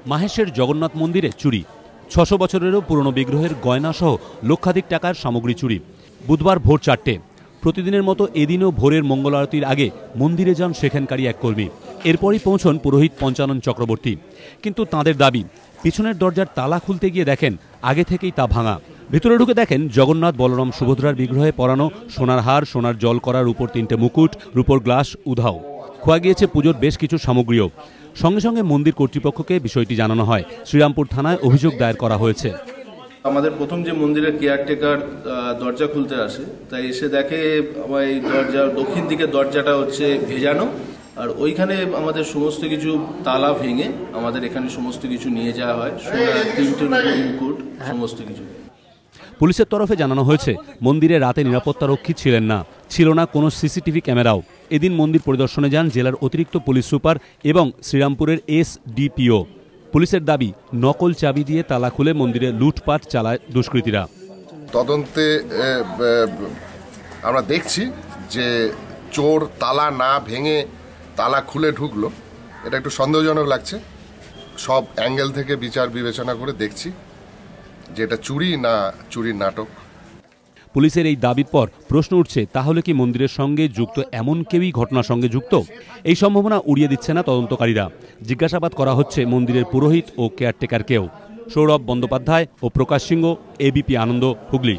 মাহেশের জগন্নাথ মন্দিরে চুরি, ৬০০ বছরেরও পুরনো বিগ্রহের গয়না সহ লক্ষাধিক টাকার সামগ্রী চুরি। বুধবার ভোর ৪টে, প্রতিদিনের মতো এদিনও ভোরের মঙ্গল আরতির আগে মন্দিরে যান সেখানকারী এক কর্মী। এরপরই পৌঁছন পুরোহিত পঞ্চানন চক্রবর্তী। কিন্তু তাঁদের দাবি, পিছনের দরজার তালা খুলতে গিয়ে দেখেন আগে থেকেই তা ভাঙা। ভেতরে ঢুকে দেখেন জগন্নাথ, বলরাম, সুভদ্রার বিগ্রহে পরানো সোনার হার, সোনার জল করার উপর ৩টে মুকুট, রূপোর গ্লাস উধাও। খোয়া গিয়েছে পুজোর বেশ কিছু সামগ্রীও। সঙ্গে সঙ্গে মন্দির কর্তৃপক্ষকে বিষয়টি জানানো হয়। শ্রীরামপুর থানায় অভিযোগ দায়ের করা হয়েছে। আমাদের প্রথম যে মন্দিরের কেয়ারটেকার দরজা খুলতে আসে, তাই এসে দেখে এই দরজার দক্ষিণ দিকের দরজাটা হচ্ছে ভেজানো, আর ওইখানে আমাদের সমস্ত কিছু তালা ভেঙে আমাদের এখানে সমস্ত কিছু নিয়ে যাওয়া হয়, সোনার ৩টে মুকুট সমস্ত কিছু। পুলিশের তরফে জানানো হয়েছে, মন্দিরে রাতে নিরাপত্তারক্ষী ছিলেন না, ছিল না কোনো সিসিটিভি ক্যামেরাও। এদিন মন্দির পরিদর্শনে যান জেলার অতিরিক্ত পুলিশ সুপার এবং শ্রীরামপুরের এসডিপিও। পুলিশের দাবি, নকল চাবি দিয়ে তালা খুলে মন্দিরে লুটপাট চালায় দুষ্কৃতীরা। তদন্তে আমরা দেখছি যে চোর তালা না ভেঙে তালা খুলে ঢুকলো, এটা একটু সন্দেহজনক লাগছে। সব অ্যাঙ্গেল থেকে বিচার বিবেচনা করে দেখছি যে এটা চুরি না চুরির নাটক। পুলিশের এই দাবির পর প্রশ্ন উঠছে, তাহলে কি মন্দিরের সঙ্গে যুক্ত এমন কেউই ঘটনার সঙ্গে যুক্ত? এই সম্ভাবনা উড়িয়ে দিচ্ছে না তদন্তকারীরা। জিজ্ঞাসাবাদ করা হচ্ছে মন্দিরের পুরোহিত ও কেয়ারটেকারকেও। সৌরভ বন্দ্যোপাধ্যায় ও প্রকাশ সিংহ, এবিপি আনন্দ, হুগলি।